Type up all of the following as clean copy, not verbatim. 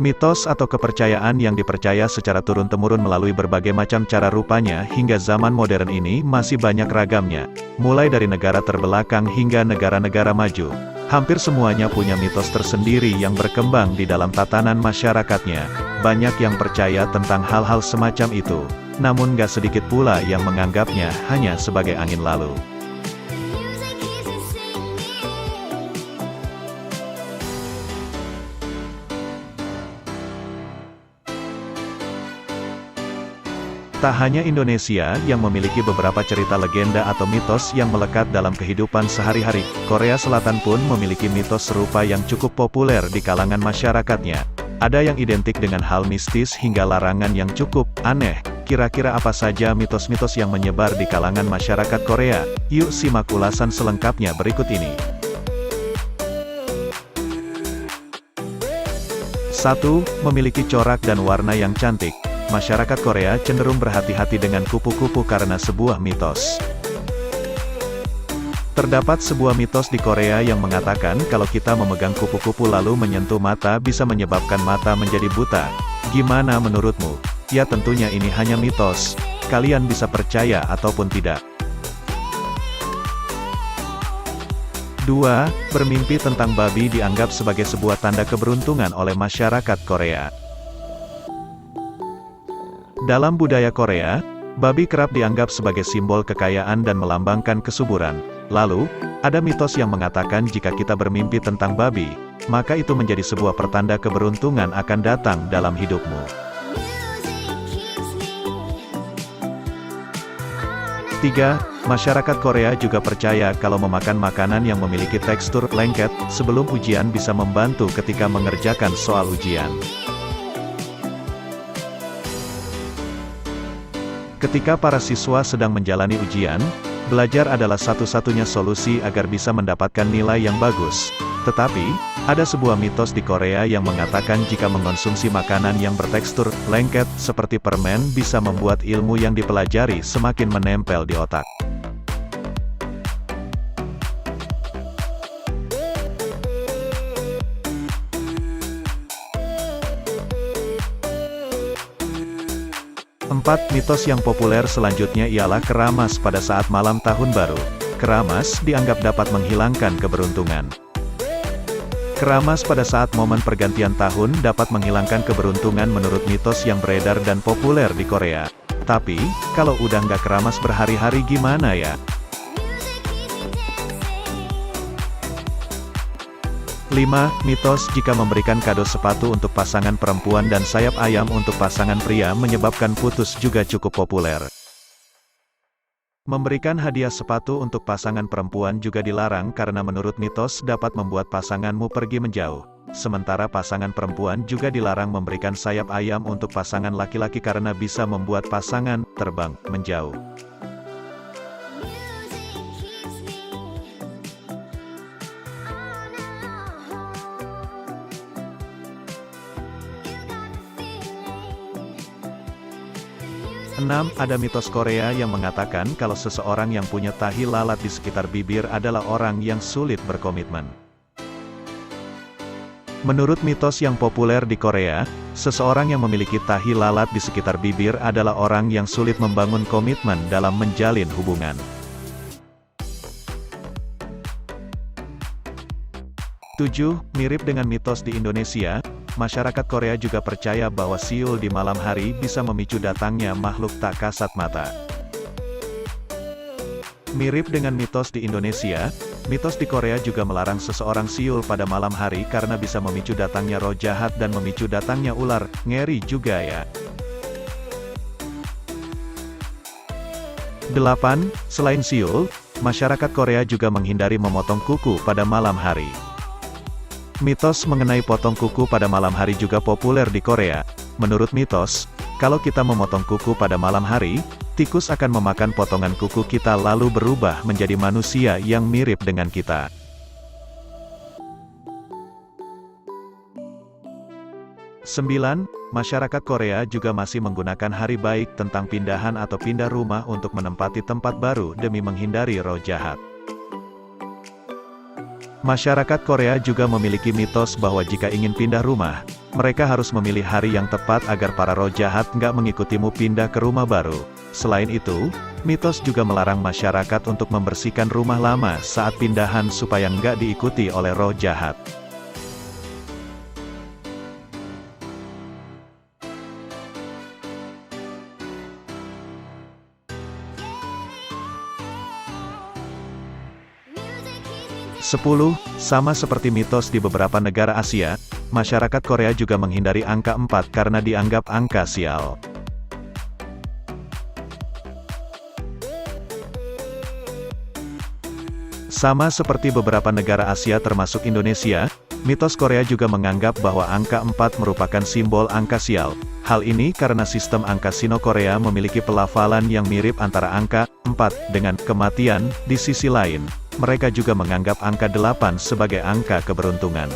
Mitos atau kepercayaan yang dipercaya secara turun-temurun melalui berbagai macam cara rupanya hingga zaman modern ini masih banyak ragamnya. Mulai dari negara terbelakang hingga negara-negara maju. Hampir semuanya punya mitos tersendiri yang berkembang di dalam tatanan masyarakatnya. Banyak yang percaya tentang hal-hal semacam itu. Namun gak sedikit pula yang menganggapnya hanya sebagai angin lalu. Tak hanya Indonesia yang memiliki beberapa cerita legenda atau mitos yang melekat dalam kehidupan sehari-hari, Korea Selatan pun memiliki mitos serupa yang cukup populer di kalangan masyarakatnya. Ada yang identik dengan hal mistis hingga larangan yang cukup aneh. Kira-kira apa saja mitos-mitos yang menyebar di kalangan masyarakat Korea? Yuk simak ulasan selengkapnya berikut ini. 1. Memiliki corak dan warna yang cantik. Masyarakat Korea cenderung berhati-hati dengan kupu-kupu karena sebuah mitos. Terdapat sebuah mitos di Korea yang mengatakan kalau kita memegang kupu-kupu lalu menyentuh mata bisa menyebabkan mata menjadi buta. Gimana menurutmu? Ya tentunya ini hanya mitos. Kalian bisa percaya ataupun tidak. 2. Bermimpi tentang babi dianggap sebagai sebuah tanda keberuntungan oleh masyarakat Korea. Dalam budaya Korea, babi kerap dianggap sebagai simbol kekayaan dan melambangkan kesuburan. Lalu, ada mitos yang mengatakan jika kita bermimpi tentang babi, maka itu menjadi sebuah pertanda keberuntungan akan datang dalam hidupmu. 3. Masyarakat Korea juga percaya kalau memakan makanan yang memiliki tekstur lengket sebelum ujian bisa membantu ketika mengerjakan soal ujian. Ketika para siswa sedang menjalani ujian, belajar adalah satu-satunya solusi agar bisa mendapatkan nilai yang bagus. Tetapi, ada sebuah mitos di Korea yang mengatakan jika mengonsumsi makanan yang bertekstur lengket seperti permen bisa membuat ilmu yang dipelajari semakin menempel di otak. 4. Mitos yang populer selanjutnya ialah keramas pada saat malam tahun baru. Keramas dianggap dapat menghilangkan keberuntungan. Keramas pada saat momen pergantian tahun dapat menghilangkan keberuntungan menurut mitos yang beredar dan populer di Korea. Tapi, kalau udah nggak keramas berhari-hari gimana ya? 5. Mitos jika memberikan kado sepatu untuk pasangan perempuan dan sayap ayam untuk pasangan pria menyebabkan putus juga cukup populer. Memberikan hadiah sepatu untuk pasangan perempuan juga dilarang karena menurut mitos dapat membuat pasanganmu pergi menjauh. Sementara pasangan perempuan juga dilarang memberikan sayap ayam untuk pasangan laki-laki karena bisa membuat pasangan terbang menjauh. 6. Ada mitos Korea yang mengatakan kalau seseorang yang punya tahi lalat di sekitar bibir adalah orang yang sulit berkomitmen. Menurut mitos yang populer di Korea, seseorang yang memiliki tahi lalat di sekitar bibir adalah orang yang sulit membangun komitmen dalam menjalin hubungan. 7. Mirip dengan mitos di Indonesia, masyarakat Korea juga percaya bahwa siul di malam hari bisa memicu datangnya makhluk tak kasat mata. Mirip dengan mitos di Indonesia, mitos di Korea juga melarang seseorang siul pada malam hari karena bisa memicu datangnya roh jahat dan memicu datangnya ular. Ngeri juga ya. 8. Selain siul, masyarakat Korea juga menghindari memotong kuku pada malam hari. Mitos mengenai potong kuku pada malam hari juga populer di Korea. Menurut mitos, kalau kita memotong kuku pada malam hari, tikus akan memakan potongan kuku kita lalu berubah menjadi manusia yang mirip dengan kita. 9. Masyarakat Korea juga masih menggunakan hari baik tentang pindahan atau pindah rumah untuk menempati tempat baru demi menghindari roh jahat. Masyarakat Korea juga memiliki mitos bahwa jika ingin pindah rumah, Mereka harus memilih hari yang tepat agar para roh jahat nggak mengikutimu pindah ke rumah baru. Selain itu, mitos juga melarang masyarakat untuk membersihkan rumah lama saat pindahan supaya nggak diikuti oleh roh jahat. Sepuluh, sama seperti mitos di beberapa negara Asia, masyarakat Korea juga menghindari angka 4 karena dianggap angka sial. Sama seperti beberapa negara Asia termasuk Indonesia, mitos Korea juga menganggap bahwa angka 4 merupakan simbol angka sial. Hal ini karena sistem angka Sino-Korea memiliki pelafalan yang mirip antara angka 4 dengan kematian. Di sisi lain, mereka juga menganggap angka 8 sebagai angka keberuntungan.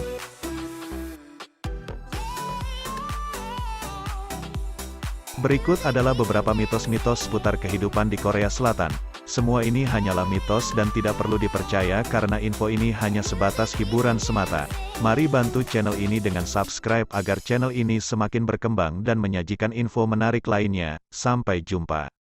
Berikut adalah beberapa mitos-mitos seputar kehidupan di Korea Selatan. Semua ini hanyalah mitos dan tidak perlu dipercaya karena info ini hanya sebatas hiburan semata. Mari bantu channel ini dengan subscribe agar channel ini semakin berkembang dan menyajikan info menarik lainnya. Sampai jumpa.